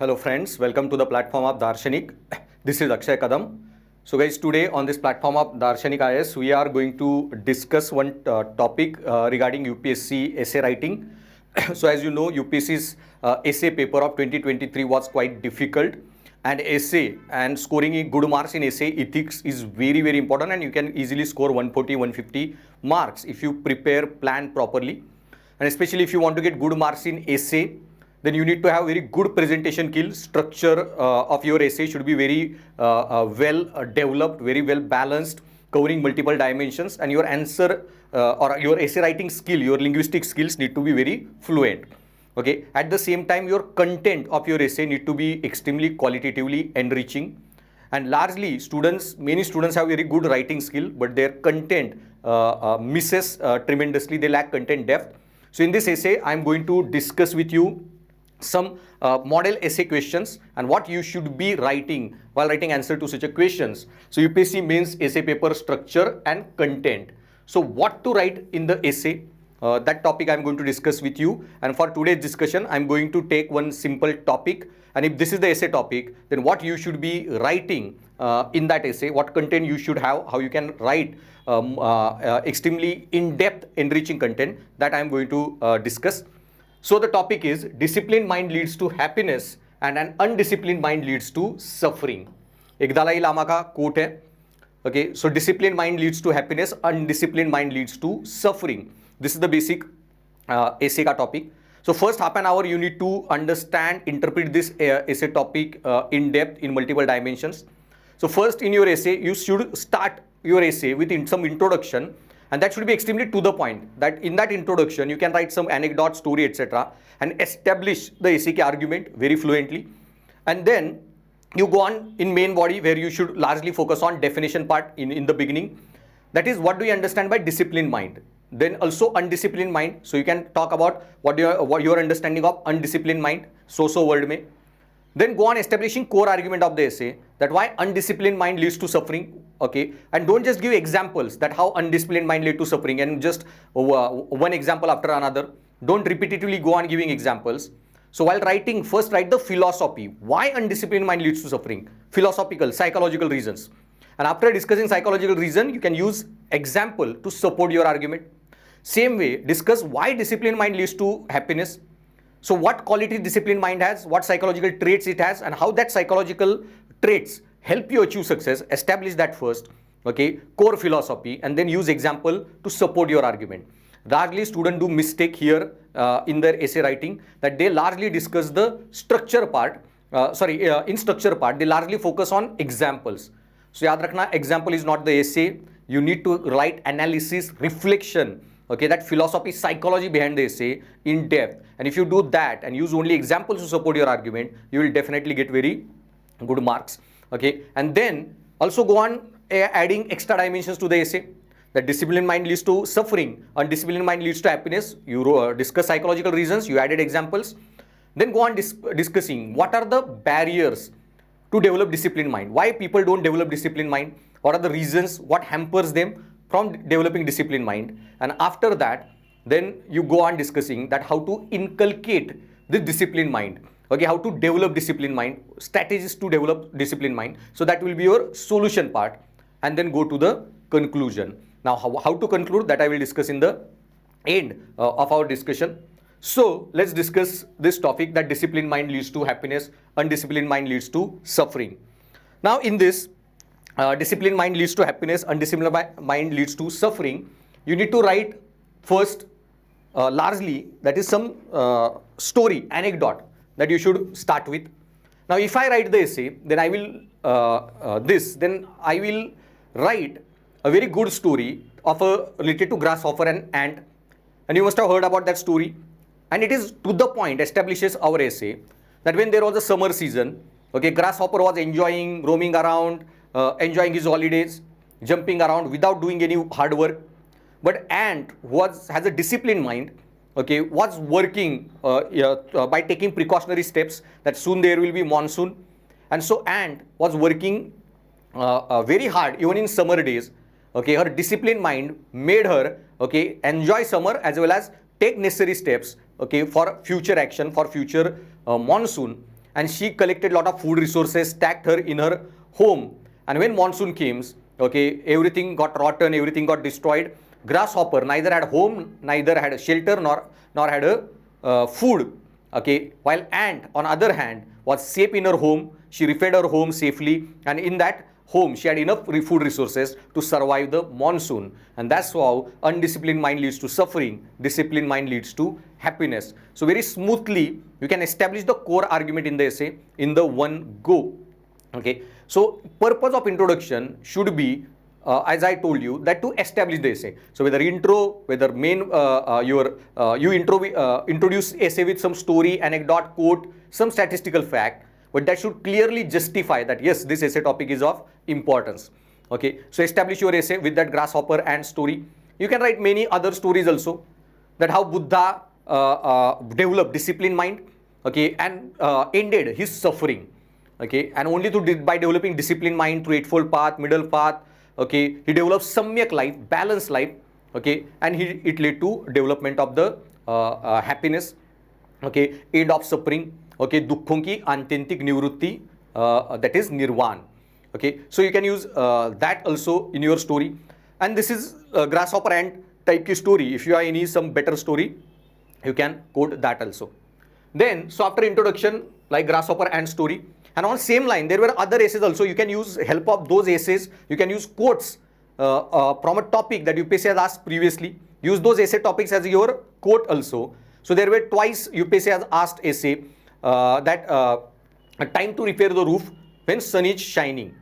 Hello friends, welcome to the platform of Darshanik. This is Akshay Kadam. So guys, today on this platform of Darshanik IAS, we are going to discuss one topic regarding UPSC essay writing. So as you know, UPSC's essay paper of 2023 was quite difficult, and essay and scoring good marks in essay ethics is very important, and you can easily score 140, 150 marks if you prepare, plan properly. And especially if you want to get good marks in essay, then you need to have very good presentation skills. Structure of your essay should be very well developed, very well balanced, covering multiple dimensions, and your answer or your essay writing skill, your linguistic skills need to be very fluent. Okay. At the same time, your content of your essay need to be extremely qualitatively enriching. And largely, many students have very good writing skill, but their content misses tremendously. They lack content depth. So in this essay, I am going to discuss with you some model essay questions and what you should be writing while writing answer to such a questions. So UPSC means essay paper structure and content. So what to write in the essay, that topic I am going to discuss with you. And for today's discussion, I am going to take one simple topic. And if this is the essay topic, then what you should be writing in that essay, what content you should have, how you can write extremely in-depth enriching content, that I am going to discuss. So the topic is disciplined mind leads to happiness and an undisciplined mind leads to suffering. एक दलाई लामा का quote है. Okay, so disciplined mind leads to happiness, undisciplined mind leads to suffering. This is the basic essay ka topic. So first half an hour you need to understand, interpret this essay topic in depth in multiple dimensions. So first in your essay, you should start your essay with some introduction. And that should be extremely to the point, that in that introduction, you can write some anecdote, story, etc. and establish the essay argument very fluently. And then you go on in main body where you should largely focus on definition part in the beginning. That is, what do you understand by disciplined mind? Then also undisciplined mind. So you can talk about what your understanding of undisciplined mind, so word mein. Then go on establishing core argument of the essay, that why undisciplined mind leads to suffering. Okay, and don't just give examples that how undisciplined mind lead to suffering and just one example after another. Don't repetitively go on giving examples. So while writing, first write the philosophy. Why undisciplined mind leads to suffering? Philosophical, psychological reasons. And after discussing psychological reason, you can use example to support your argument. Same way, discuss why disciplined mind leads to happiness. So what quality disciplined mind has, what psychological traits it has, and how that psychological traits help you achieve success. Establish that first, okay, core philosophy, and then use example to support your argument. Largely students do mistake here in their essay writing, that they largely discuss the structure part, in structure part, they largely focus on examples. So yaad rakhna, example is not the essay. You need to write analysis, reflection, okay, that philosophy, psychology behind the essay in depth. And if you do that and use only examples to support your argument, you will definitely get very good marks. Okay, and then also go on adding extra dimensions to the essay. The disciplined mind leads to suffering, undisciplined mind leads to happiness. You discuss psychological reasons, you added examples. Then go on discussing what are the barriers to develop disciplined mind. Why people don't develop disciplined mind? What are the reasons? What hampers them from developing disciplined mind? And after that, then you go on discussing that how to inculcate the disciplined mind. Okay, how to develop disciplined mind, strategies to develop disciplined mind. So that will be your solution part, and then go to the conclusion. Now, how to conclude, that I will discuss in the end of our discussion. So let's discuss this topic, that disciplined mind leads to happiness, undisciplined mind leads to suffering. Now in this, disciplined mind leads to happiness, undisciplined mind leads to suffering. You need to write first, largely, that is some story, anecdote, that you should start with. Now, if I write the essay, then I will write a very good story of related to grasshopper and ant, and you must have heard about that story. And it is to the point, establishes our essay, that when there was a summer season, okay, grasshopper was enjoying, roaming around, enjoying his holidays, jumping around without doing any hard work. But ant has a disciplined mind. Okay, was working by taking precautionary steps, that soon there will be monsoon. And so ant was working very hard even in summer days. Okay, her disciplined mind made her, okay, enjoy summer as well as take necessary steps, okay, for future action, for future monsoon. and she collected a lot of food resources, stacked her in her home. And when monsoon came, okay, everything got rotten, everything got destroyed. Grasshopper neither had home, neither had a shelter, nor had a food. Okay, while ant, on other hand, was safe in her home. She repaired her home safely, and in that home she had enough food resources to survive the monsoon. And that's how undisciplined mind leads to suffering, disciplined mind leads to happiness. So very smoothly you can establish the core argument in the essay in the one go. Okay, so purpose of introduction should be as I told you, that to establish the essay. So whether intro, whether main introduce essay with some story, anecdote, quote, some statistical fact, but that should clearly justify that yes, this essay topic is of importance. Okay, so establish your essay with that grasshopper and story. You can write many other stories also, that how Buddha developed disciplined mind, okay, and ended his suffering, okay, and only by developing disciplined mind through eightfold path, middle path, okay, he developed samyak life, balanced life, okay, and it led to development of the happiness, okay, end of suffering, okay, dukkhon ki antentik nivrutti, that is nirvan. Okay, so you can use that also in your story. And this is grasshopper ant type ki story. If you have any some better story, you can quote that also. Then, so after introduction, like grasshopper ant story, and on same line, there were other essays also. You can use help of those essays. You can use quotes from a topic that UPSC has asked previously. Use those essay topics as your quote also. So there were twice UPSC has asked essay that time to repair the roof when sun is shining.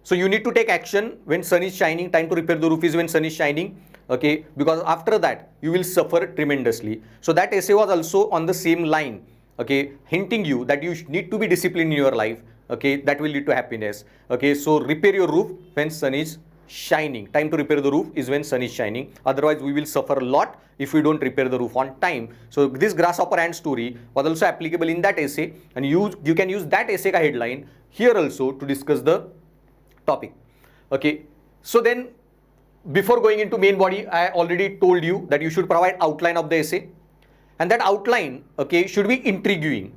So you need to take action when sun is shining. Time to repair the roof is when sun is shining. Okay, because after that you will suffer tremendously. So that essay was also on the same line. Okay, hinting you that you need to be disciplined in your life. Okay, that will lead to happiness. Okay, so repair your roof when sun is shining. Time to repair the roof is when sun is shining. Otherwise, we will suffer a lot if we don't repair the roof on time. So this grasshopper ant story was also applicable in that essay, and you can use that essay ka headline here also to discuss the topic. Okay, so then before going into main body, I already told you that you should provide outline of the essay. And that outline, okay, should be intriguing.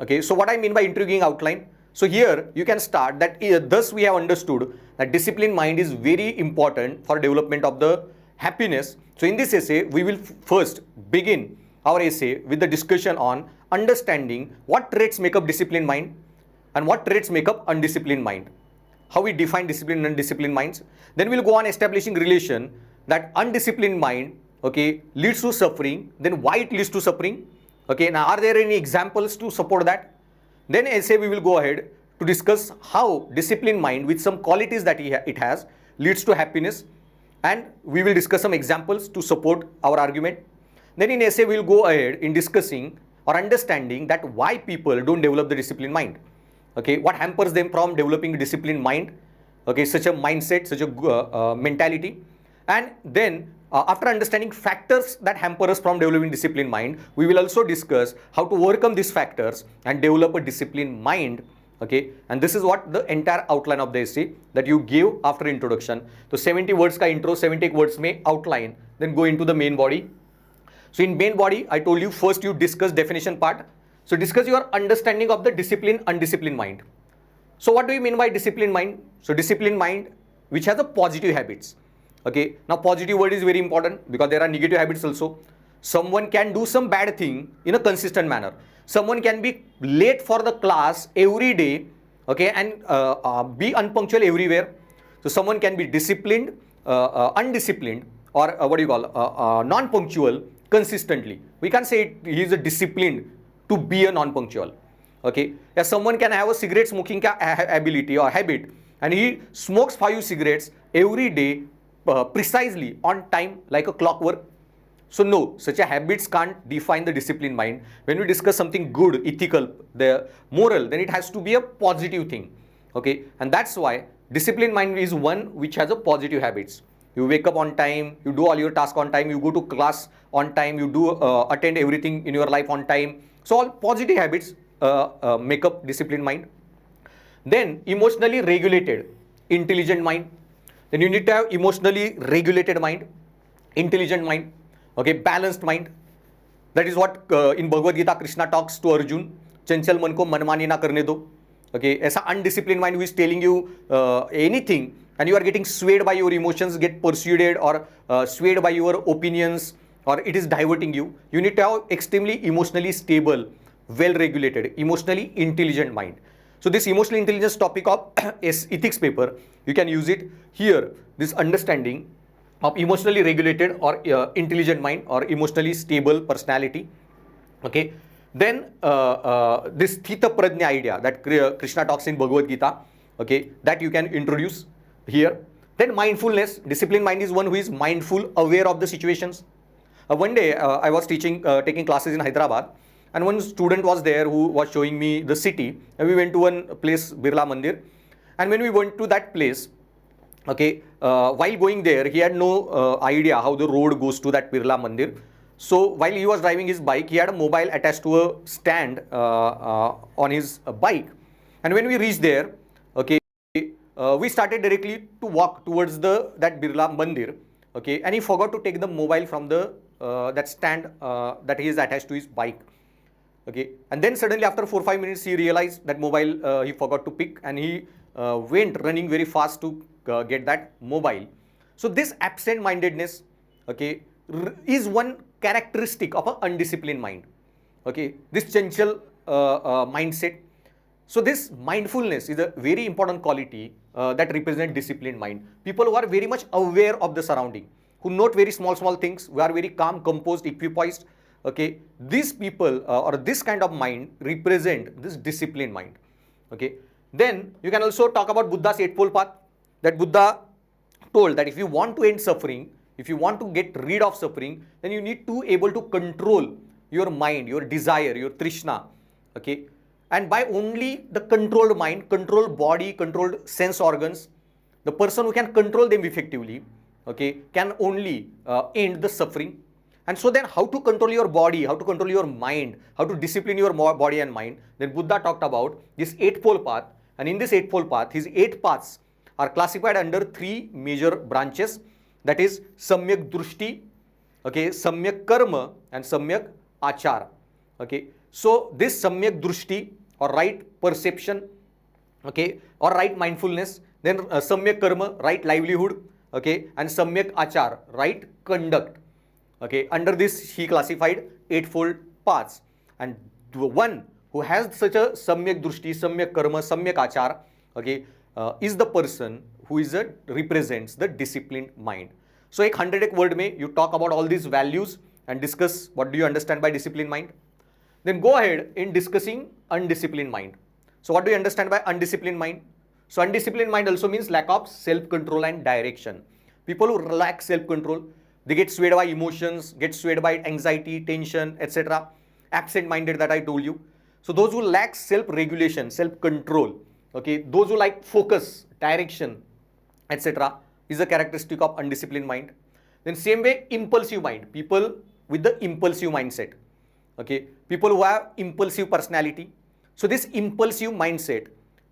Okay, so what I mean by intriguing outline? So here you can start that thus we have understood that disciplined mind is very important for development of the happiness. So in this essay, we will first begin our essay with the discussion on understanding what traits make up disciplined mind and what traits make up undisciplined mind. How we define disciplined and undisciplined minds. Then we'll go on establishing relation that undisciplined mind, okay, leads to suffering. Then why it leads to suffering? Okay, now are there any examples to support that? Then essay we will go ahead to discuss how disciplined mind with some qualities that it has leads to happiness, and we will discuss some examples to support our argument. Then in essay we will go ahead in discussing or understanding that why people don't develop the disciplined mind. Okay, what hampers them from developing a disciplined mind? Okay, such a mindset, such a mentality. And then after understanding factors that hamper us from developing disciplined mind, we will also discuss how to overcome these factors and develop a disciplined mind. Okay, and this is what the entire outline of the essay that you give after introduction. So 70 words ka intro, 70 words may outline, then go into the main body. So in main body, I told you first you discuss definition part. So discuss your understanding of the disciplined, undisciplined mind. So what do you mean by disciplined mind? So disciplined mind which has a positive habits. Okay, now positive word is very important because there are negative habits also. Someone can do some bad thing in a consistent manner. Someone can be late for the class every day, okay, and be unpunctual everywhere. So someone can be disciplined, undisciplined, or what do you call, non-punctual consistently. We can't say he is a disciplined to be a non-punctual. Okay, yeah, someone can have a cigarette smoking ability or habit, and he smokes 5 cigarettes every day precisely on time like a clockwork. So no, such a habits can't define the disciplined mind. When we discuss something good, ethical, the moral, then it has to be a positive thing. Okay, and that's why disciplined mind is one which has a positive habits. You wake up on time, you do all your tasks on time, you go to class on time, you do attend everything in your life on time. So all positive habits make up disciplined mind. Then emotionally regulated, intelligent mind. Then you need to have emotionally regulated mind, intelligent mind, okay, balanced mind. That is what in Bhagavad Gita Krishna talks to Arjun. चंचल मन को मनमानी ना करने दो. Okay, ऐसा undisciplined mind who is telling you anything and you are getting swayed by your emotions, get persuaded or swayed by your opinions, or it is diverting you. You need to have extremely emotionally stable, well-regulated, emotionally intelligent mind. So this emotional intelligence topic of ethics paper, you can use it here. This understanding of emotionally regulated or intelligent mind or emotionally stable personality. Okay. Then this Thita Prajna idea that Krishna talks in Bhagavad Gita, okay, that you can introduce here. Then mindfulness, disciplined mind is one who is mindful, aware of the situations. One day I was taking classes in Hyderabad, and one student was there who was showing me the city, and we went to one place, Birla Mandir, and when we went to that place, okay, while going there, he had no idea how the road goes to that Birla Mandir. So while he was driving his bike, he had a mobile attached to a stand on his bike. And when we reached there, okay, we started directly to walk towards that Birla Mandir, okay, and he forgot to take the mobile from the that stand that he is attached to his bike, okay. And then suddenly after 4-5 minutes, he realized that mobile he forgot to pick, and he went running very fast to get that mobile. So this absent-mindedness, okay, is one characteristic of an undisciplined mind. Okay, this chanchal mindset. So this mindfulness is a very important quality that represents disciplined mind. People who are very much aware of the surrounding, who note very small things, who are very calm, composed, equipoised. Okay, these people or this kind of mind represent this disciplined mind. Okay, then you can also talk about Buddha's Eightfold Path. That Buddha told that if you want to end suffering, if you want to get rid of suffering, then you need to able to control your mind, your desire, your trishna. Okay, and by only the controlled mind, controlled body, controlled sense organs, the person who can control them effectively, okay, can only end the suffering. And so then how to control your body, how to control your mind, how to discipline your body and mind, then Buddha talked about this Eightfold Path. And in this Eightfold Path, his 8 paths are classified under 3 major branches. That is Samyak Drushti, okay, Samyak Karma, and Samyak Achar. Okay, so this Samyak Drushti or right perception, okay, or right mindfulness, then Samyak Karma, right livelihood, okay, and Samyak Achar, right conduct. Okay, under this he classified 8-fold paths, and the one who has such a Samyak Drushti, Samyak Karma, Samyak Achar, okay, is the person who is represents the disciplined mind. So, एक 100 word में you talk about all these values and discuss what do you understand by disciplined mind. Then go ahead in discussing undisciplined mind. So, what do you understand by undisciplined mind? So, undisciplined mind also means lack of self-control and direction. People who lack self-control, they get swayed by emotions, get swayed by anxiety, tension, etc. Absent-minded that I told you. So, those who lack self-regulation, self-control, okay, those who like focus, direction, etc. is a characteristic of undisciplined mind. Then same way, impulsive mind, people with the impulsive mindset, okay, people who have impulsive personality. So this impulsive mindset,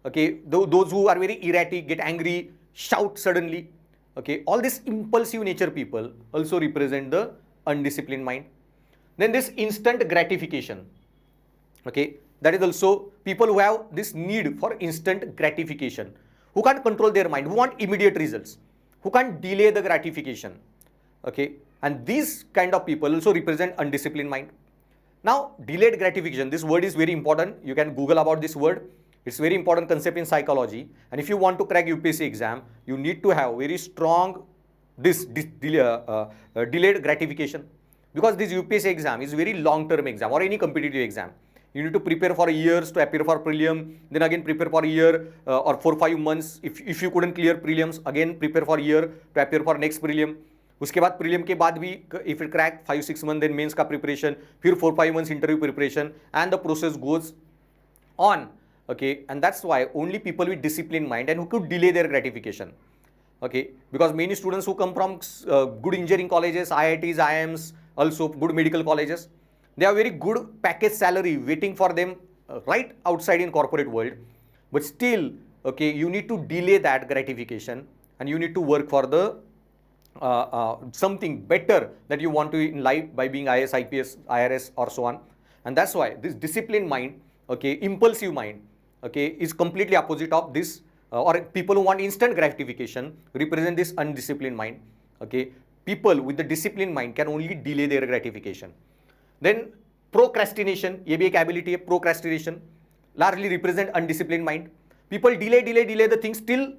okay, those who are very erratic, get angry, shout suddenly, okay, all this impulsive nature people also represent the undisciplined mind. Then this instant gratification, okay, that is also people who have this need for instant gratification, who can't control their mind, who want immediate results, who can't delay the gratification, okay, and these kind of people also represent undisciplined mind. Now, delayed gratification, this word is very important. You can Google about this word. It's very important concept in psychology, and if you want to crack UPSC exam, you need to have very strong delayed gratification, because this UPSC exam is very long-term exam or any competitive exam. You need to prepare for years to appear for prelim, then again prepare for a year or 4-5 months. If you couldn't clear prelims, again prepare for a year to appear for next prelim. उसके बाद prelim के बाद भी if you crack 5-6 months, then mains का preparation, फिर 4-5 months interview preparation, and the process goes on. Okay, and that's why only people with disciplined mind and who could delay their gratification. Okay, because many students who come from good engineering colleges, IITs, IIMs, also good medical colleges, they have very good package salary waiting for them right outside in corporate world, but still, okay, you need to delay that gratification and you need to work for the something better that you want to in life by being IAS, IPS, IRS or so on. And that's why this disciplined mind, okay, impulsive mind, okay, is completely opposite of this, or people who want instant gratification represent this undisciplined mind. Okay, people with the disciplined mind can only delay their gratification. Then procrastination, ये भी एक ability है, procrastination largely represent undisciplined mind. People delay the things till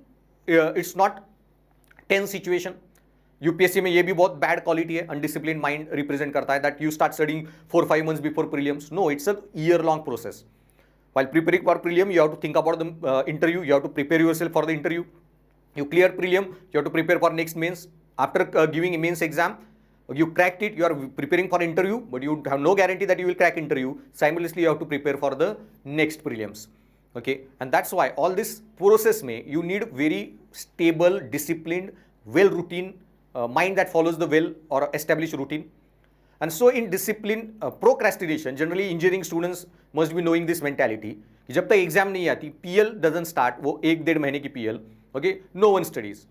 it's not tense situation. UPSC में ये भी बहुत bad quality है, undiscipline mind represent करता है, that you start studying 4-5 months before prelims. No, it's a year long process. While preparing for prelim, you have to think about the interview, you have to prepare yourself for the interview. You clear prelim, you have to prepare for next mains. After giving a mains exam, you cracked it, you are preparing for interview, but you have no guarantee that you will crack interview. Simultaneously, you have to prepare for the next prelims. Okay, and that's why all this process you need very stable, disciplined, well routine mind that follows the well or established routine. And so in discipline, procrastination, generally engineering students must be knowing this mentality कि जब तक exam नहीं आती, PL doesn't start, वो 1-1.5 महीने की PL, okay, no one studies.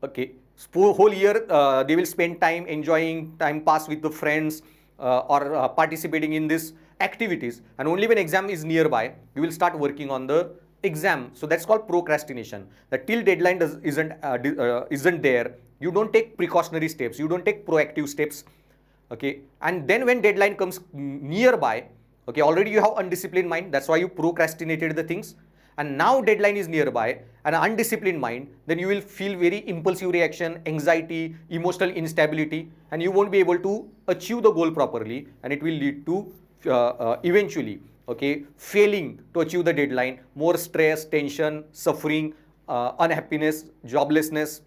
Okay, whole year they will spend time enjoying, time pass with the friends or participating in these activities, and only when exam is nearby, you will start working on the exam. So that's called procrastination. That till deadline isn't there, you don't take precautionary steps, you don't take proactive steps. Okay, and then when deadline comes nearby, okay, already you have undisciplined mind, that's why you procrastinated the things, and now deadline is nearby, and undisciplined mind, then you will feel very impulsive reaction, anxiety, emotional instability, and you won't be able to achieve the goal properly, and it will lead to eventually, okay, failing to achieve the deadline, more stress, tension, suffering, unhappiness, joblessness.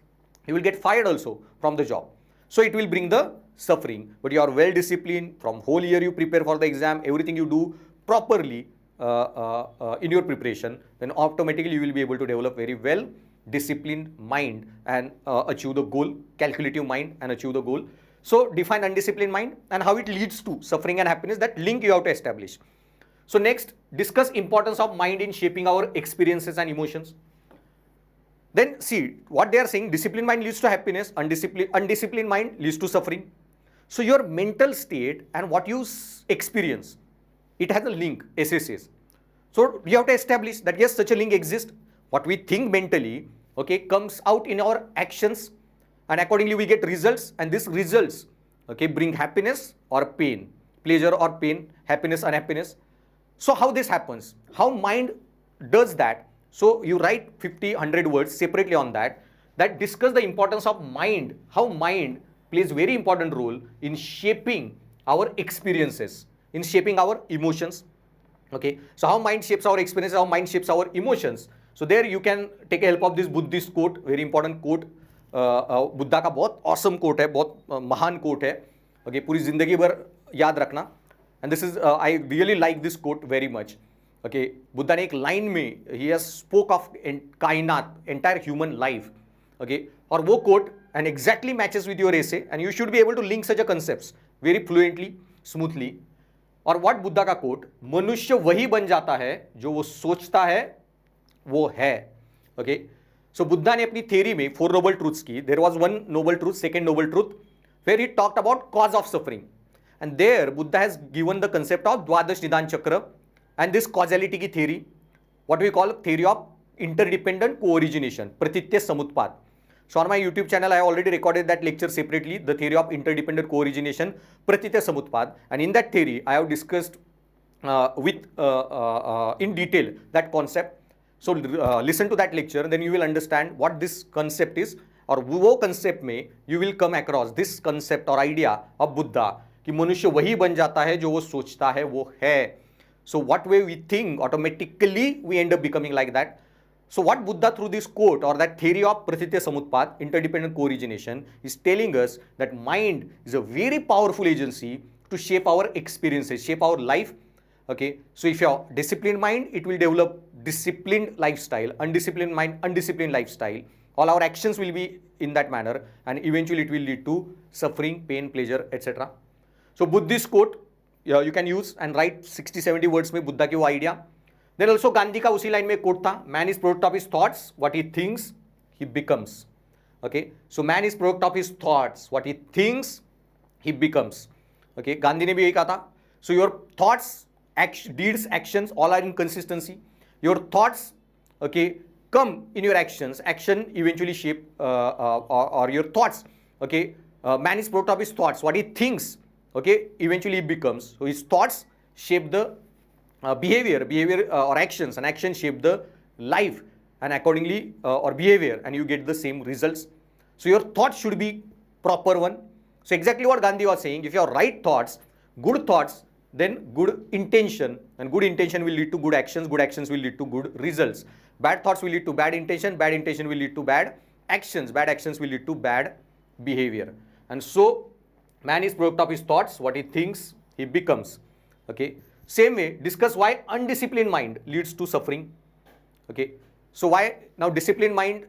You will get fired also from the job. So it will bring the suffering. But you are well disciplined, from whole year you prepare for the exam, everything you do properly in your preparation, then automatically you will be able to develop very well disciplined mind and achieve the goal, calculative mind and achieve the goal. So define undisciplined mind and how it leads to suffering and happiness, that link you have to establish. So next, discuss importance of mind in shaping our experiences and emotions. Then see what they are saying, disciplined mind leads to happiness, undisciplined mind leads to suffering. So your mental state and what you experience, it has a link, SSS. So you have to establish that yes, such a link exists. What we think mentally, okay, comes out in our actions, and accordingly we get results, and these results, okay, bring happiness or pain, pleasure or pain, happiness, unhappiness. So how this happens, how mind does that? So you write 50, 100 words separately on that, that discuss the importance of mind, how mind plays very important role in shaping our experiences, in shaping our emotions. Okay, so how mind shapes our experiences, how mind shapes our emotions. So there you can take a help of this Buddhist quote, very important quote. Buddha का बहुत awesome quote है, बहुत महान quote है. Okay, पूरी जिंदगी भर याद रखना. And this is I really like this quote very much. Okay, Buddha ने एक लाइन में he has spoke of कायनात, entire human life. Okay, और वो quote and exactly matches with your essay, and you should be able to link such a concepts very fluently, smoothly. और what Buddha का quote, मनुष्य वही बन जाता है जो वो सोचता है वो है. Okay, so बुद्धा ने अपनी theory में 4 noble truths की. There was one noble truth, second noble truth, where he talked about cause of suffering, and there Buddha has given the concept of Dwadash Nidhan Chakra and this causality की theory, what we call theory of interdependent co-origination, Pratitya Samutpad. So on my YouTube channel, I already recorded that lecture separately, the theory of interdependent co-origination, Pratitya Samutpad, and in that theory, I have discussed in detail that concept. So listen to that lecture, then you will understand what this concept is, और वो concept में you will come across this concept or idea of Buddha कि मनुष्य वही बन जाता है जो वो सोचता है वो है. So what way we think, automatically we end up becoming like that. So what Buddha through this quote or that theory of Pratitya Samutpad, interdependent co-origination, is telling us that mind is a very powerful agency to shape our experiences, shape our life. Okay, so if you have disciplined mind, it will develop disciplined lifestyle, undisciplined mind, undisciplined lifestyle. All our actions will be in that manner, and eventually it will lead to suffering, pain, pleasure, etc. So Buddhist quote, you can use and write 60-70 words में बुद्धा की वो idea. Then also Gandhi का उसी line में quote था, man is product of his thoughts, what he thinks he becomes. Okay, so man is product of his thoughts, what he thinks he becomes. Okay, Gandhi ने भी यही कहा था. So your thoughts deeds, actions, all are in consistency. Your thoughts, okay, come in your actions. Action eventually shape or your thoughts, okay. Man is product of his thoughts. What he thinks, okay, eventually becomes. So his thoughts shape the behavior or actions, and action shape the life, and accordingly or behavior, and you get the same results. So your thoughts should be proper one. So exactly what Gandhi was saying, if you have right thoughts, good thoughts, then good intention, and good intention will lead to good actions will lead to good results. Bad thoughts will lead to bad intention will lead to bad actions will lead to bad behavior. And so man is product of his thoughts. What he thinks, he becomes. Okay. Same way, discuss why undisciplined mind leads to suffering. Okay. So why now disciplined mind?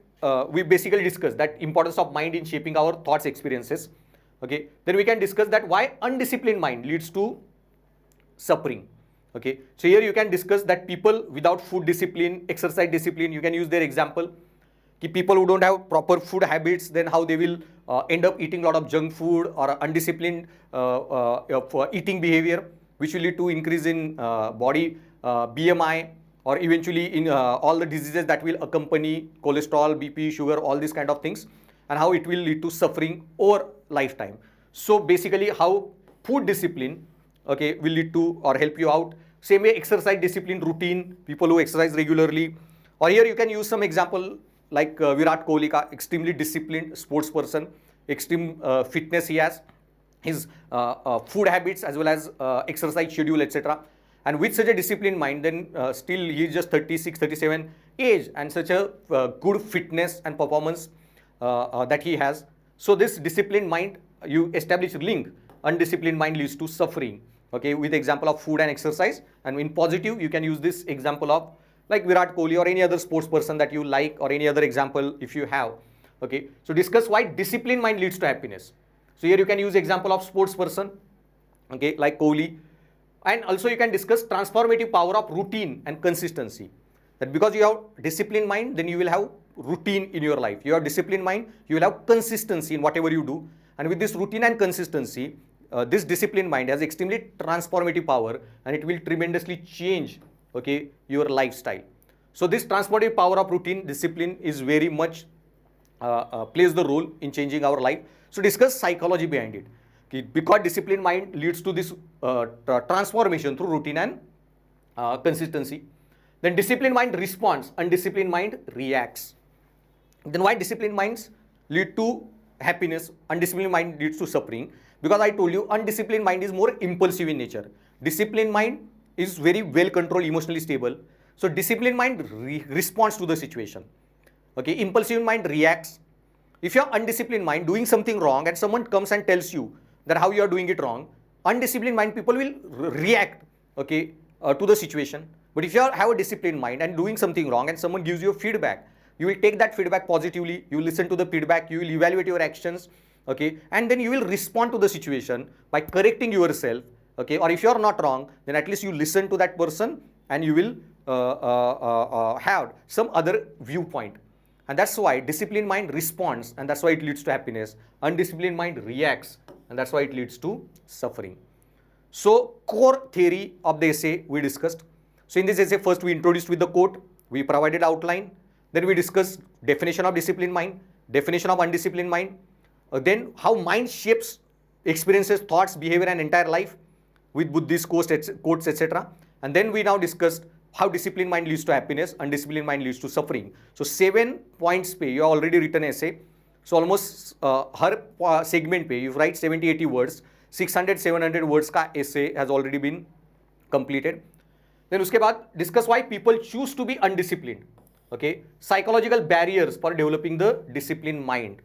We basically discussed that importance of mind in shaping our thoughts, experiences. Okay. Then we can discuss that why undisciplined mind leads to suffering. Okay. So here you can discuss that people without food discipline, exercise discipline, you can use their example. People who don't have proper food habits, then how they will end up eating a lot of junk food or undisciplined eating behavior, which will lead to increase in body BMI, or eventually in all the diseases that will accompany cholesterol, BP, sugar, all these kind of things, and how it will lead to suffering over lifetime. So basically how food discipline, okay, will lead to or help you out. Same way exercise discipline, routine, people who exercise regularly. Or here you can use some example like Virat Kohli, extremely disciplined sports person, extreme fitness he has, his food habits as well as exercise schedule, etc. And with such a disciplined mind, then still he is just 36, 37 age, and such a good fitness and performance that he has. So this disciplined mind, you establish a link. Undisciplined mind leads to suffering. Okay, with the example of food and exercise. And in positive, you can use this example of like Virat Kohli or any other sports person that you like, or any other example if you have. Okay, so discuss why disciplined mind leads to happiness. So here you can use example of sports person, okay, like Kohli. And also you can discuss transformative power of routine and consistency. That because you have disciplined mind, then you will have routine in your life. You have disciplined mind, you will have consistency in whatever you do. And with this routine and consistency, this disciplined mind has extremely transformative power, and it will tremendously change, okay, your lifestyle. So this transformative power of routine, discipline is very much plays the role in changing our life. So discuss psychology behind it. Okay, because disciplined mind leads to this transformation through routine and consistency. Then disciplined mind responds, undisciplined mind reacts. Then why disciplined minds lead to happiness, undisciplined mind leads to suffering? Because I told you, undisciplined mind is more impulsive in nature. Disciplined mind is very well controlled, emotionally stable. So disciplined mind responds to the situation. Okay, impulsive mind reacts. If you are undisciplined mind doing something wrong and someone comes and tells you that how you are doing it wrong, undisciplined mind people will react, okay, to the situation. But if you have a disciplined mind and doing something wrong and someone gives you a feedback, you will take that feedback positively, you will listen to the feedback, you will evaluate your actions, okay, and then you will respond to the situation by correcting yourself, okay, or if you are not wrong, then at least you listen to that person and you will have some other viewpoint. And that's why disciplined mind responds, and that's why it leads to happiness. Undisciplined mind reacts, and that's why it leads to suffering. So core theory of the essay we discussed. So in this essay, first we introduced with the quote, we provided outline, then we discussed definition of disciplined mind, definition of undisciplined mind, then how mind shapes experiences, thoughts, behavior and entire life with Buddhist quotes, etc. And then we now discussed how disciplined mind leads to happiness, undisciplined mind leads to suffering. So 7 points pe, you have already written essay. So almost her segment pe, you write 70-80 words, 600-700 words ka essay has already been completed. Then uske baad discuss why people choose to be undisciplined. Okay, psychological barriers for developing the disciplined mind.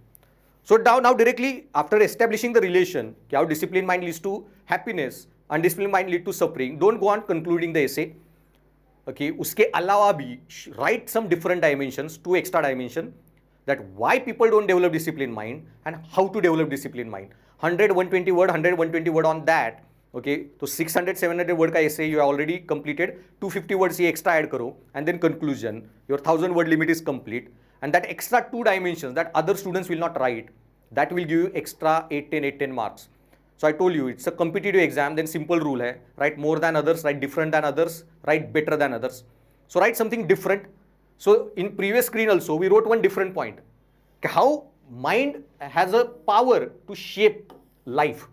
So now directly after establishing the relation, how disciplined mind leads to happiness, undisciplined mind leads to suffering, don't go on concluding the essay. Okay, uske alawa bhi write some different dimensions, 2 extra dimension, that why people don't develop disciplined mind and how to develop disciplined mind. 100-120 word, 100-120 word on that. Okay, so 600-700 word ka essay you have already completed. 250 words ye extra add karo, and then conclusion. Your 1000 word limit is complete, and that extra 2 dimensions that other students will not write, that will give you extra 8-10 marks. So I told you it's a competitive exam, then simple rule hai, write more than others, write different than others, write better than others. So write something different. So in previous screen also, we wrote one different point. How mind has a power to shape life.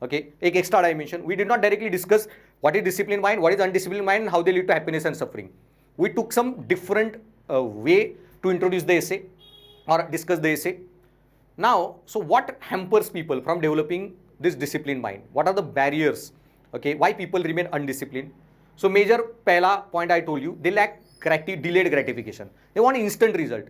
Okay, एक extra dimension. We did not directly discuss what is disciplined mind, what is undisciplined mind, and how they lead to happiness and suffering. We took some different way to introduce the essay or discuss the essay. Now, so what hampers people from developing this disciplined mind? What are the barriers? Okay, why people remain undisciplined? So major pehla point I told you, they lack delayed gratification. They want instant result.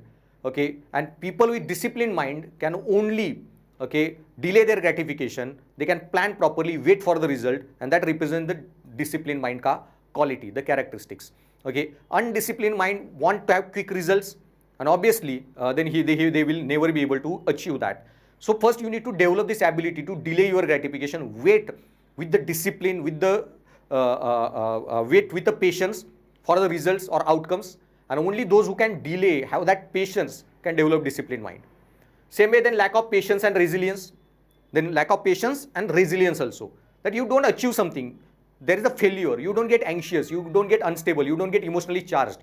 Okay, and people with disciplined mind can only delay their gratification. They can plan properly, wait for the result, and that represents the disciplined mind ka quality, the characteristics. Okay, undisciplined mind want to have quick results, and obviously then they will never be able to achieve that. So first you need to develop this ability to delay your gratification, wait with the discipline, with the wait with the patience for the results or outcomes, and only those who can delay, have that patience, can develop disciplined mind. Same way, then lack of patience and resilience. Then lack of patience and resilience also. That you don't achieve something, there is a failure, you don't get anxious, you don't get unstable, you don't get emotionally charged.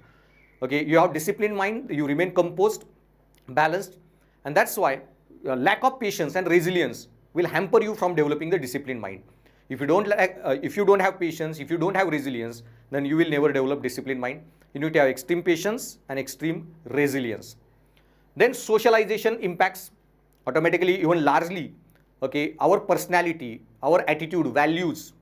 Okay, you have disciplined mind, you remain composed, balanced, and that's why lack of patience and resilience will hamper you from developing the disciplined mind. If you don't have patience, if you don't have resilience, then you will never develop disciplined mind. You need to have extreme patience and extreme resilience. Then socialization impacts automatically, even largely, okay, our personality, our attitude, values,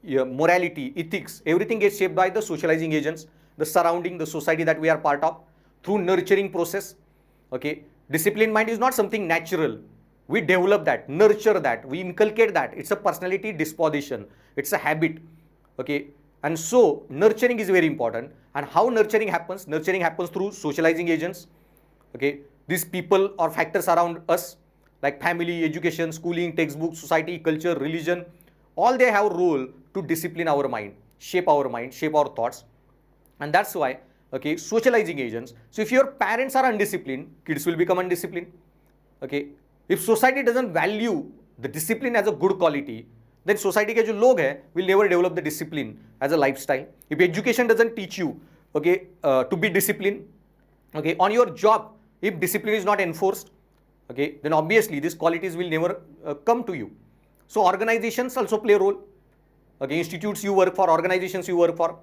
morality, ethics, everything gets shaped by the socializing agents, the surrounding, the society that we are part of, through nurturing process. Okay, disciplined mind is not something natural. We develop that, nurture that, we inculcate that. It's a personality disposition, it's a habit. Okay, and so nurturing is very important. And how nurturing happens? Nurturing happens through socializing agents. Okay, these people or factors around us, like family, education, schooling, textbooks, society, culture, religion, all they have a role to discipline our mind, shape our thoughts. And that's why, okay, socializing agents. So if your parents are undisciplined, kids will become undisciplined. Okay, if society doesn't value the discipline as a good quality, then society ke jo log hai will never develop the discipline as a lifestyle. If education doesn't teach you, okay, to be disciplined, okay, on your job, if discipline is not enforced, okay, then obviously these qualities will never come to you. So organizations also play a role. Okay, institutes you work for, organizations you work for.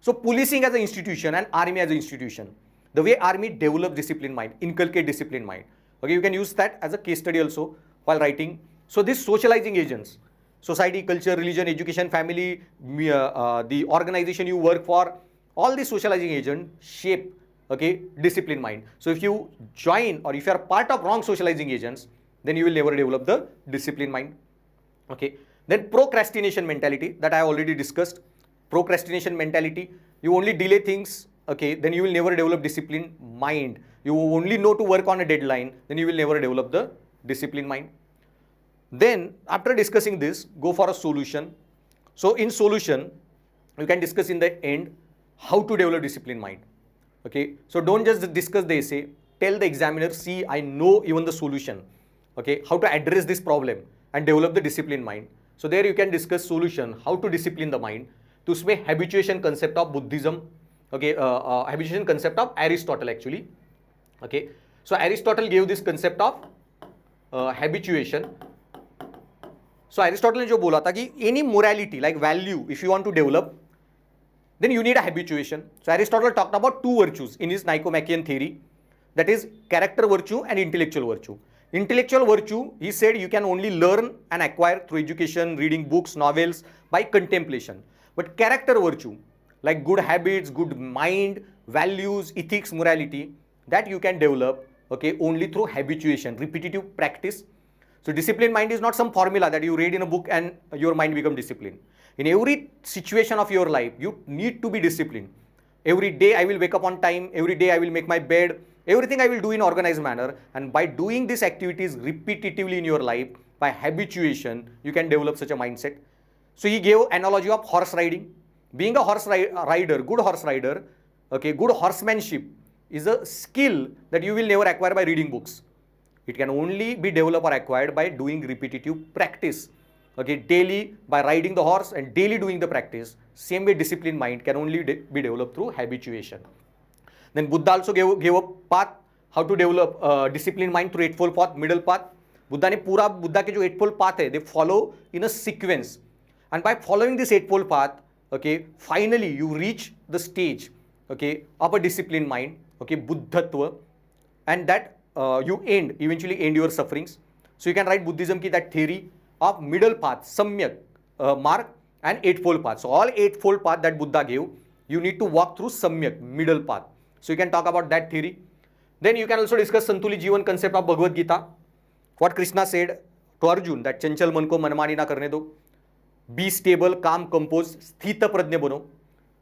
So policing as an institution and army as an institution, the way army develops disciplined mind, inculcate disciplined mind. Okay, you can use that as a case study also while writing. So these socializing agents, society, culture, religion, education, family, the organization you work for, all these socializing agents shape, okay, disciplined mind. So if you join or if you are part of wrong socializing agents, then you will never develop the disciplined mind. Okay, then procrastination mentality that I already discussed. Procrastination mentality, you only delay things, okay, then you will never develop disciplined mind. You only know to work on a deadline, then you will never develop the disciplined mind. Then after discussing this, go for a solution. So in solution, you can discuss in the end how to develop disciplined mind. Okay, so don't just discuss the essay, tell the examiner, see, I know even the solution, okay, how to address this problem and develop the disciplined mind. So there you can discuss solution, how to discipline the mind. तो उसमें habituation concept of Buddhism, okay, habituation concept of Aristotle actually, okay. So Aristotle gave this concept of habituation. So Aristotle ने जो बोला था कि any morality like value, if you want to develop, then you need a habituation. So Aristotle talked about two virtues in his Nicomachean theory, that is character virtue and intellectual virtue. Intellectual virtue, he said, you can only learn and acquire through education, reading books, novels, by contemplation. But character virtue, like good habits, good mind, values, ethics, morality, that you can develop, okay, only through habituation, repetitive practice. So disciplined mind is not some formula that you read in a book and your mind become disciplined. In every situation of your life, you need to be disciplined. Every day I will wake up on time, every day I will make my bed, everything I will do in organized manner, and by doing these activities repetitively in your life, by habituation, you can develop such a mindset. So he gave analogy of horse riding. Being a horse rider, good horse rider, okay, good horsemanship is a skill that you will never acquire by reading books. It can only be developed or acquired by doing repetitive practice. okay, daily by riding the horse and daily doing the practice. Same way disciplined mind can only be developed through habituation. Then Buddha also gave a path how to develop disciplined mind through eightfold path, middle path. Buddha ने पूरा बुद्धा के जो eightfold path है, they follow in a sequence, and by following this eightfold path, okay, finally you reach the stage, okay, of a disciplined mind, okay, buddhatva, and that you eventually end your sufferings. So you can write Buddhism ki that theory of middle path, samyak marg, and eightfold path. So all eightfold path that Buddha gave, you need to walk through samyak, middle path. So you can talk about that theory. Then you can also discuss Santulit Jivan concept of Bhagavad Gita. What Krishna said to Arjun, that चंचल मन को मनमानी ना करने दो, be stable, calm, composed, स्थित प्रज्ञ बनो.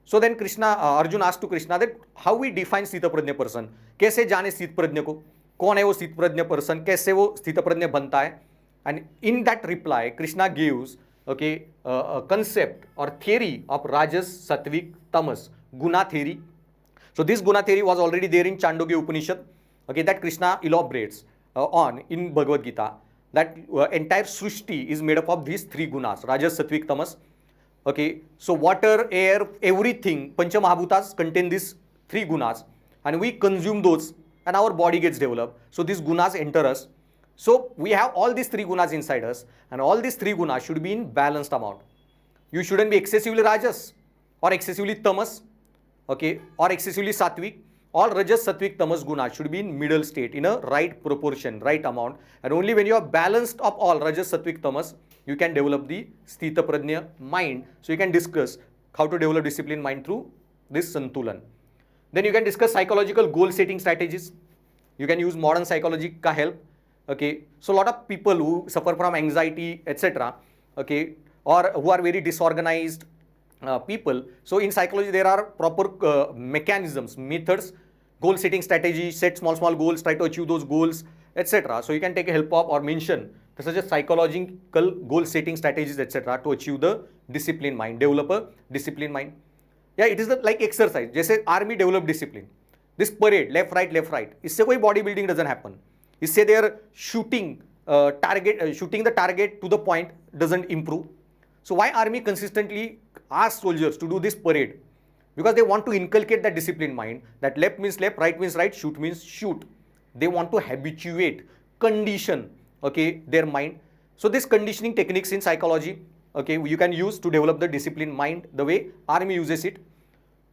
So then Arjun asked to Krishna that how we define स्थित प्रज्ञ person, कैसे जाने स्थित प्रज्ञ को, कौन है वो स्थित प्रज्ञ person, कैसे वो स्थित प्रज्ञ बनता है. And in that reply, Krishna gives, okay, a concept or theory of Rajas, Satvik, Tamas, Guna theory. So this Guna theory was already there in Chandogya Upanishad, okay, that Krishna elaborates on in Bhagavad Gita, that entire Srishti is made up of these three gunas, Rajas, Satvik, Tamas. Okay, so water, air, everything, Pancha Mahabhutas contain these three gunas, and we consume those and our body gets developed. So these gunas enter us. So we have all these three gunas inside us, and all these three gunas should be in balanced amount. You shouldn't be excessively Rajas or excessively Tamas, okay, or excessively Satvik. All Rajas, Satvik, Tamas gunas should be in middle state, in a right proportion, right amount. And only when you are balanced of all Rajas, Satvik, Tamas, you can develop the Sthita Prajna mind. So you can discuss how to develop disciplined mind through this Santulan. Then you can discuss psychological goal setting strategies. You can use modern psychology ka help. Okay, so a lot of people who suffer from anxiety, etc., okay, or who are very disorganized people. So in psychology, there are proper mechanisms, methods, goal setting strategy, set small goals, try to achieve those goals, etc. So you can take a help of or mention such as psychological goal setting strategies, etc. to achieve the disciplined mind, develop a disciplined mind. Yeah, it is like exercise. जैसे army develop discipline. This parade, left, right, इससे कोई body building doesn't happen. इससे they are shooting the target to the point doesn't improve. So why army consistently ask soldiers to do this parade? Because they want to inculcate that disciplined mind, that left means left, right means right, shoot means shoot. They want to habituate, condition, okay, their mind. So this conditioning techniques in psychology, okay, you can use to develop the disciplined mind the way army uses it.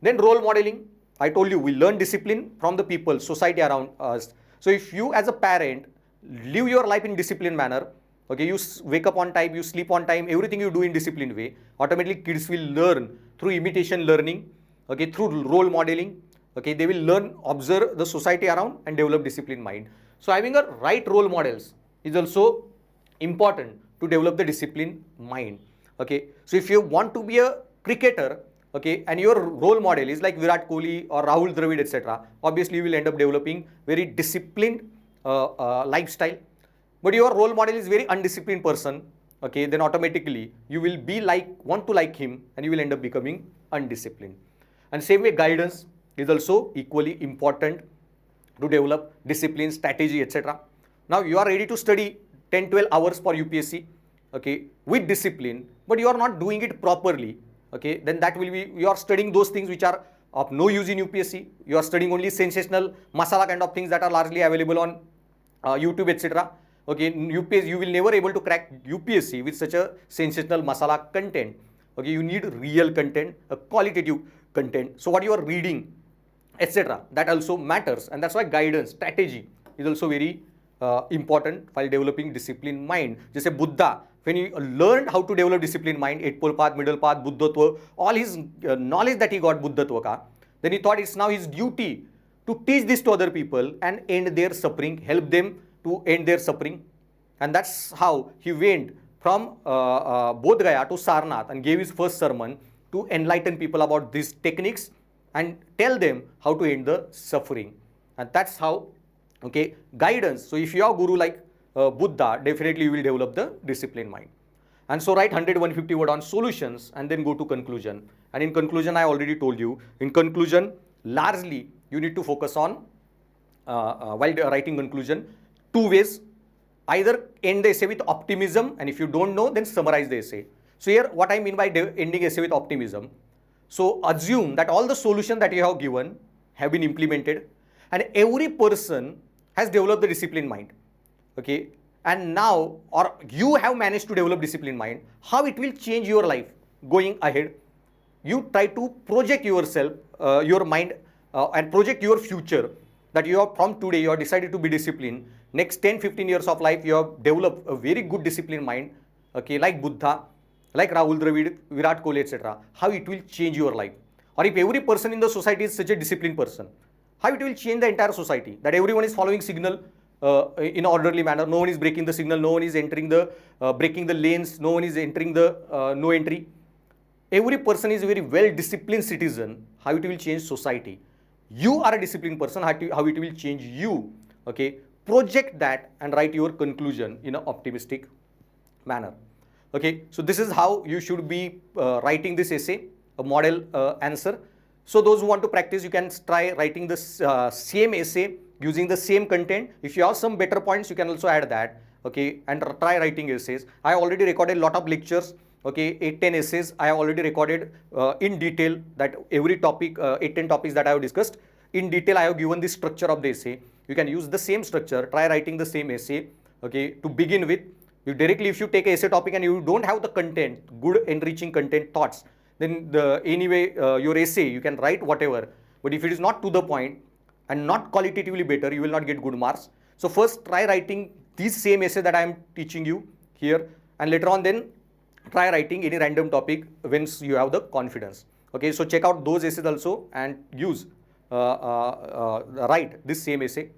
Then role modeling. I told you we learn discipline from the people, society around us. So if you as a parent live your life in disciplined manner, okay, you wake up on time, you sleep on time, everything you do in disciplined way, automatically kids will learn through imitation learning, okay, through role modeling, okay, they will learn, observe the society around and develop disciplined mind. So having a right role models is also important to develop the disciplined mind, okay. So if you want to be a cricketer, okay, and your role model is like Virat Kohli or Rahul Dravid, etc., obviously you will end up developing very disciplined lifestyle. But your role model is very undisciplined person, okay, then automatically you will be want to like him, and you will end up becoming undisciplined. And same way guidance is also equally important to develop discipline, strategy, etc. Now you are ready to study 10-12 hours for UPSC, okay, with discipline, but you are not doing it properly, okay, then that will be, you are studying those things which are of no use in UPSC. You are studying only sensational masala kind of things that are largely available on YouTube, etc. Okay, UPSC, you will never able to crack UPSC with such a sensational masala content. Okay, you need real content, a qualitative content. So what you are reading, etc., that also matters, and that's why guidance, strategy is also very important while developing disciplined mind. Just Buddha, when he learned how to develop disciplined mind, eightfold path, middle path, buddhatva, all his knowledge that he got buddhatva ka, then he thought it's now his duty to teach this to other people and end their suffering, help them to end their suffering. And that's how he went from Bodh Gaya to Sarnath and gave his first sermon to enlighten people about these techniques and tell them how to end the suffering. And that's how, okay, guidance. So if you are guru like Buddha, definitely you will develop the disciplined mind. And so write 100-150 word on solutions and then go to conclusion. And in conclusion, I already told you, in conclusion, largely you need to focus on, while writing conclusion, two ways. either end the essay with optimism, and if you don't know, then summarize the essay. So here, what I mean by ending essay with optimism. So assume that all the solutions that you have given have been implemented, and every person has developed the disciplined mind. Okay, and now, or you have managed to develop disciplined mind, how it will change your life going ahead. You try to project yourself, your mind, and project your future, that you have from today, you have decided to be disciplined. Next 10-15 years of life, you have developed a very good disciplined mind, okay, like Buddha, like Rahul Dravid, Virat Kohli, etc. How it will change your life. Or if every person in the society is such a disciplined person, how it will change the entire society, that everyone is following signal in orderly manner, no one is breaking the signal, no one is entering the, breaking the lanes, no one is entering the no entry. Every person is a very well disciplined citizen. How it will change society. You are a disciplined person, how it will change you. Okay, project that and write your conclusion in an optimistic manner. Okay, so this is how you should be writing this essay, a model answer. So those who want to practice, you can try writing this same essay using the same content. If you have some better points, you can also add that. Okay, and try writing essays. I already recorded a lot of lectures. Okay, 8-10 essays I have already recorded in detail, that every topic, 8-10 topics that I have discussed. In detail, I have given the structure of the essay. You can use the same structure, try writing the same essay. Okay, to begin with, you directly, if you take an essay topic and you don't have the content, good enriching content thoughts, then anyway, your essay, you can write whatever. But if it is not to the point and not qualitatively better, you will not get good marks. So first try writing these same essay that I am teaching you here, and later on then try writing any random topic once you have the confidence. Okay, so check out those essays also and use, write this same essay.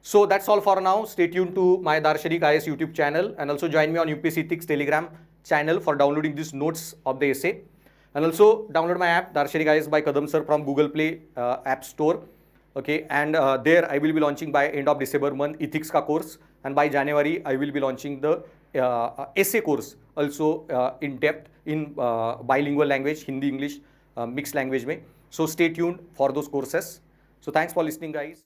So that's all for now. Stay tuned to my Darshanik IAS YouTube channel, and also join me on UPSC Ethics Telegram channel for downloading these notes of the essay. And also download my app Darshanik IAS by Kadam Sir from Google Play App Store. Okay, and there I will be launching by end of December month ethics ka course, and by January I will be launching the essay course also in depth in bilingual language, Hindi, English, mixed language mein. So stay tuned for those courses. So thanks for listening, guys.